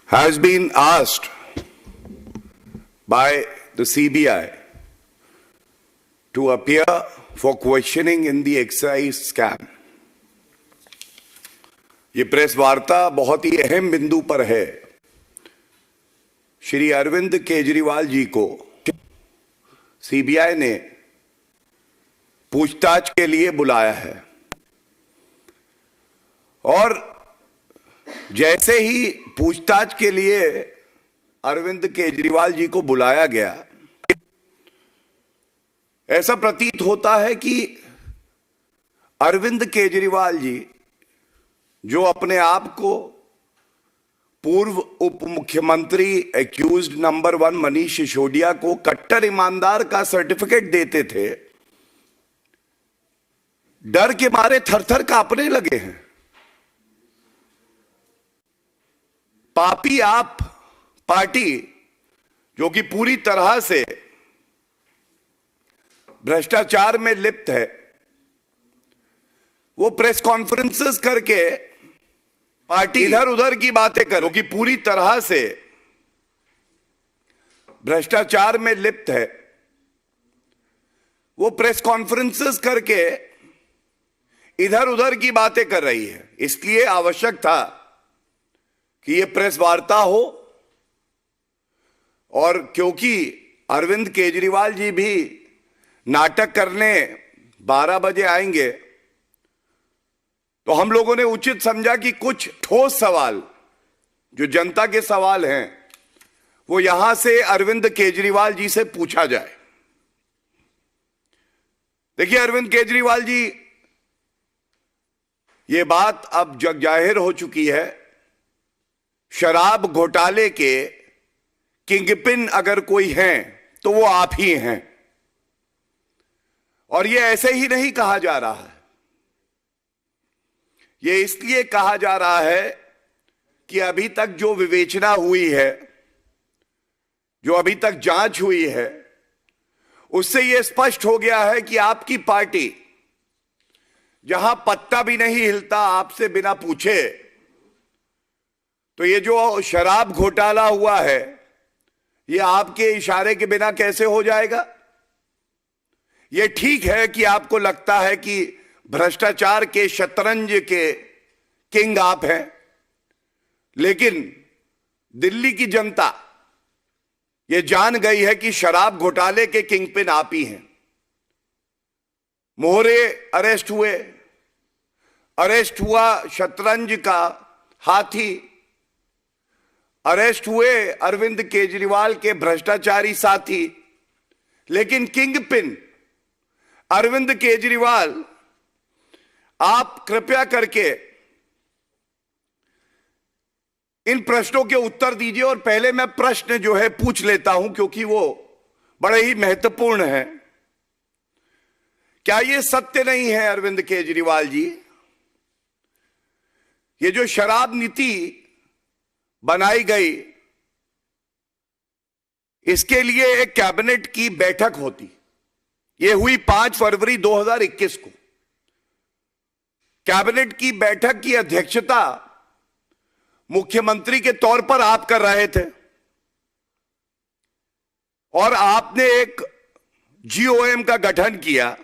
has been asked by the CBI to appear for questioning in the excise scam. ये press वार्ता बहुत ही अहम बिंदु पर है। श्री अरविंद केजरीवाल जी को सीबीआई ने पूछताछ के लिए बुलाया है और जैसे ही पूछताछ के लिए अरविंद केजरीवाल जी को बुलाया गया, ऐसा प्रतीत होता है कि अरविंद केजरीवाल जी, जो अपने आप को पूर्व उप मुख्यमंत्री एक्यूज्ड नंबर 1 मनीष सिसोदिया को कट्टर ईमानदार का सर्टिफिकेट देते थे, डर के मारे थरथर कांपने लगे हैं। पापी आप पार्टी, जो कि पूरी तरह से भ्रष्टाचार में लिप्त है, वो प्रेस कॉन्फ्रेंसेस करके पार्टी इधर उधर की बातें करो कि पूरी तरह से भ्रष्टाचार में लिप्त है, वो प्रेस कॉन्फ्रेंसेस करके इधर उधर की बातें कर रही है। इसलिए आवश्यक था कि ये प्रेस वार्ता हो, और क्योंकि अरविंद केजरीवाल जी भी नाटक करने 12 बजे आएंगे, तो हम लोगों ने उचित समझा कि कुछ ठोस सवाल, जो जनता के सवाल हैं, वो यहां से अरविंद केजरीवाल जी से पूछा जाए। देखिए अरविंद केजरीवाल जी, ये बात अब जग जाहिर हो चुकी है, शराब घोटाले के किंगपिन अगर कोई हैं तो वो आप ही हैं। और ये ऐसे ही नहीं कहा जा रहा है, ये इसलिए कहा जा रहा है कि अभी तक जो विवेचना हुई है, जो अभी तक जांच हुई है, उससे यह स्पष्ट हो गया है कि आपकी पार्टी, जहां पत्ता भी नहीं हिलता आपसे बिना पूछे, तो ये जो शराब घोटाला हुआ है, ये आपके इशारे के बिना कैसे हो जाएगा? ये ठीक है कि आपको लगता है कि भ्रष्टाचार के शतरंज के किंग आप हैं, लेकिन दिल्ली की जनता ये जान गई है कि शराब घोटाले के किंगपिन आप ही हैं। मोहरे अरेस्ट हुए, अरेस्ट हुआ शतरंज का हाथी, अरेस्ट हुए अरविंद केजरीवाल के भ्रष्टाचारी साथी, लेकिन किंगपिन अरविंद केजरीवाल, आप कृपया करके इन प्रश्नों के उत्तर दीजिए। और पहले मैं प्रश्न जो है पूछ लेता हूं, क्योंकि वो बड़े ही महत्वपूर्ण है। क्या ये सत्य नहीं है अरविंद केजरीवाल जी, ये जो शराब नीति बनाई गई, इसके लिए एक कैबिनेट की बैठक होती, ये हुई 5 फरवरी 2021 को। कैबिनेट की बैठक की अध्यक्षता मुख्यमंत्री के तौर पर आप कर रहे थे, और आपने एक जीओएम का गठन किया,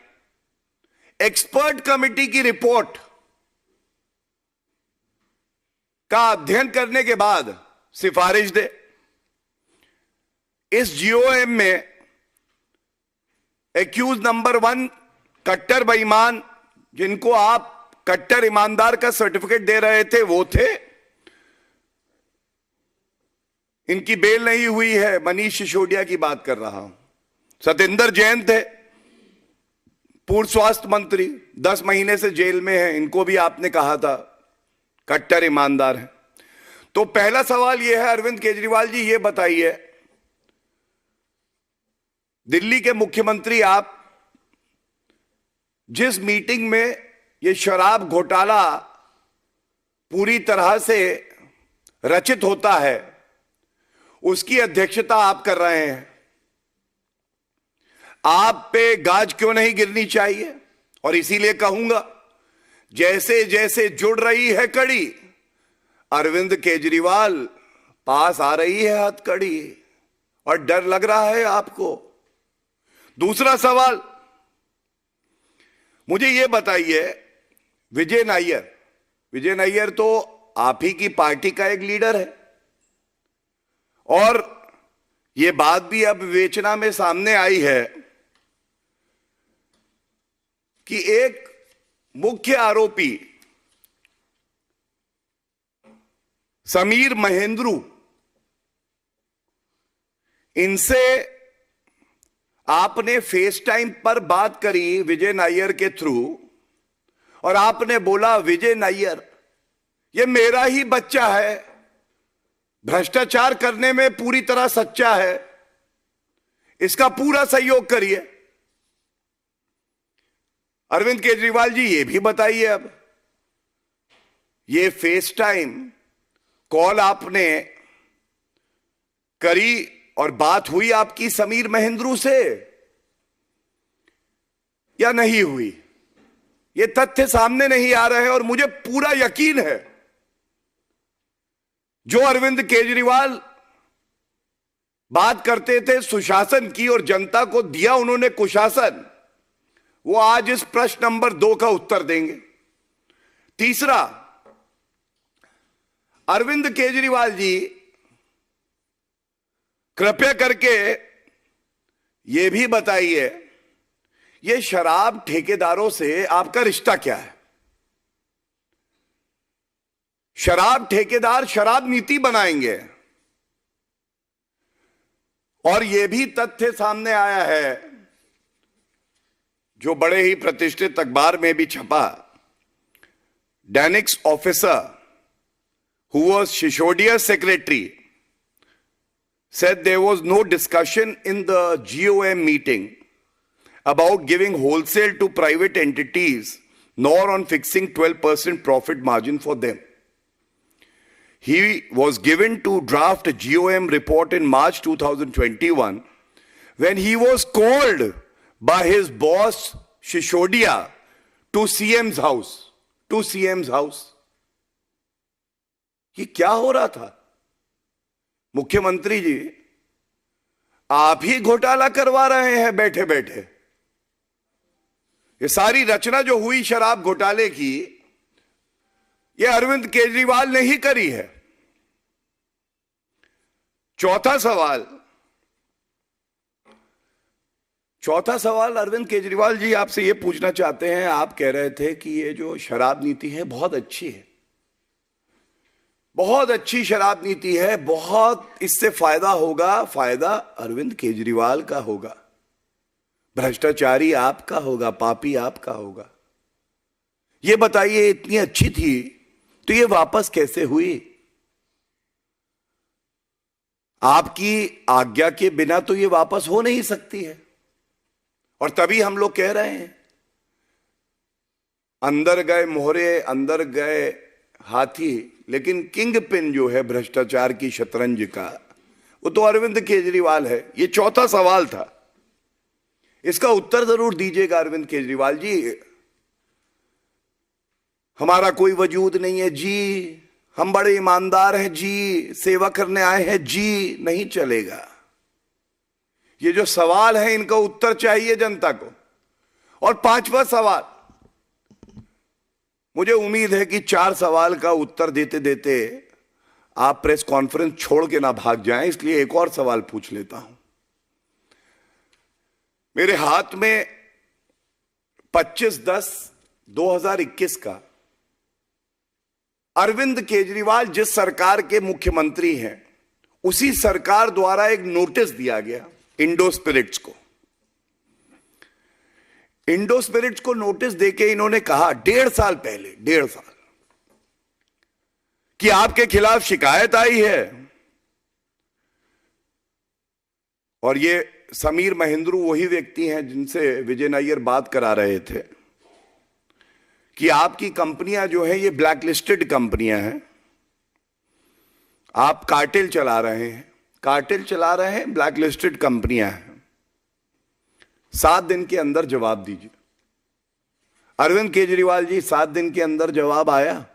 एक्सपर्ट कमेटी की रिपोर्ट का अध्ययन करने के बाद सिफारिश दे। इस जीओएम में एक्यूज नंबर 1 कट्टर बेईमान, जिनको आप कट्टर ईमानदार का सर्टिफिकेट दे रहे थे, वो थे। इनकी बेल नहीं हुई है, मनीष सिसोदिया की बात कर रहा हूं। सत्येंद्र जैन थे, पूर्व स्वास्थ्य मंत्री, 10 महीने से जेल में हैं, इनको भी आपने कहा था कट्टर ईमानदार है। तो पहला सवाल यह है, अरविंद केजरीवाल जी, ये बताइए, दिल्ली के मुख्यमंत्री आप, जिस मीटिंग में ये शराब घोटाला पूरी तरह से रचित होता है, उसकी अध्यक्षता आप कर रहे हैं, आप पे गाज क्यों नहीं गिरनी चाहिए? और इसीलिए कहूंगा, जैसे जैसे जुड़ रही है कड़ी, अरविंद केजरीवाल पास आ रही है हथकड़ी और डर लग रहा है आपको। दूसरा सवाल, मुझे यह बताइए, विजय नायर तो आप ही की पार्टी का एक लीडर है, और यह बात भी अब विवेचना में सामने आई है कि एक मुख्य आरोपी समीर महेंद्रू, इनसे आपने फेस टाइम पर बात करी विजय नायर के थ्रू, और आपने बोला विजय नायर ये मेरा ही बच्चा है, भ्रष्टाचार करने में पूरी तरह सच्चा है, इसका पूरा सहयोग करिए। अरविंद केजरीवाल जी ये भी बताइए, अब ये फेस टाइम कॉल आपने करी और बात हुई आपकी समीर महेंद्रू से या नहीं हुई, ये तथ्य सामने नहीं आ रहे हैं। और मुझे पूरा यकीन है जो अरविंद केजरीवाल बात करते थे सुशासन की और जनता को दिया उन्होंने कुशासन, वो आज इस प्रश्न नंबर 2 का उत्तर देंगे। तीसरा, अरविंद केजरीवाल जी कृपया करके यह भी बताइए, ये शराब ठेकेदारों से आपका रिश्ता क्या है? शराब ठेकेदार शराब नीति बनाएंगे, और यह भी तथ्य सामने आया है जो बड़े ही प्रतिष्ठित अखबार में भी छपा, डैनिक्स officer who was Shisodia's secretary said there was no discussion in the GOM meeting about giving wholesale to private entities nor on fixing 12% profit margin for them. He was given to draft a GOM report in March 2021 when he was called by his boss Shishodia to CM's house. ये क्या हो रहा था? मुख्यमंत्री जी आप ही घोटाला करवा रहे हैं बैठे बैठे। ये सारी रचना जो हुई शराब घोटाले की, ये अरविंद केजरीवाल ने ही करी है। चौथा सवाल अरविंद केजरीवाल जी आपसे ये पूछना चाहते हैं, आप कह रहे थे कि ये जो शराब नीति है बहुत अच्छी है, बहुत अच्छी शराब नीति है, बहुत इससे फायदा होगा, फायदा अरविंद केजरीवाल का होगा, भ्रष्टाचारी आपका होगा, पापी आपका होगा। ये बताइए, इतनी अच्छी थी तो ये वापस कैसे हुई? आपकी आज्ञा के बिना तो ये वापस हो नहीं सकती है। और तभी हम लोग कह रहे हैं, अंदर गए मोहरे, अंदर गए हाथी, लेकिन किंग पिन जो है भ्रष्टाचार की शतरंज का, वो तो अरविंद केजरीवाल है। ये चौथा सवाल था, इसका उत्तर जरूर दीजिएगा अरविंद केजरीवाल जी। हमारा कोई वजूद नहीं है जी, हम बड़े ईमानदार हैं जी, सेवा करने आए हैं जी, नहीं चलेगा। ये जो सवाल है इनका उत्तर चाहिए जनता को। और पांचवा सवाल, मुझे उम्मीद है कि 4 सवाल का उत्तर देते देते आप प्रेस कॉन्फ्रेंस छोड़ के ना भाग जाएं, इसलिए एक और सवाल पूछ लेता हूं। मेरे हाथ में 25/10/2021 का अरविंद केजरीवाल जिस सरकार के मुख्यमंत्री हैं, उसी सरकार द्वारा एक नोटिस दिया गया इंडो स्पिरिट्स को। इंडो स्पिरिट्स को नोटिस देके इन्होंने कहा 1.5 साल पहले, 1.5 साल, कि आपके खिलाफ शिकायत आई है। और ये समीर महेंद्रू वही व्यक्ति हैं जिनसे विजय नायर बात करा रहे थे कि आपकी कंपनियां जो है ये ब्लैक लिस्टेड कंपनियां हैं, आप कार्टेल चला रहे हैं, ब्लैक लिस्टेड कंपनियां हैं। 7 दिन के अंदर जवाब दीजिए। अरविंद केजरीवाल जी 7 दिन के अंदर जवाब आया?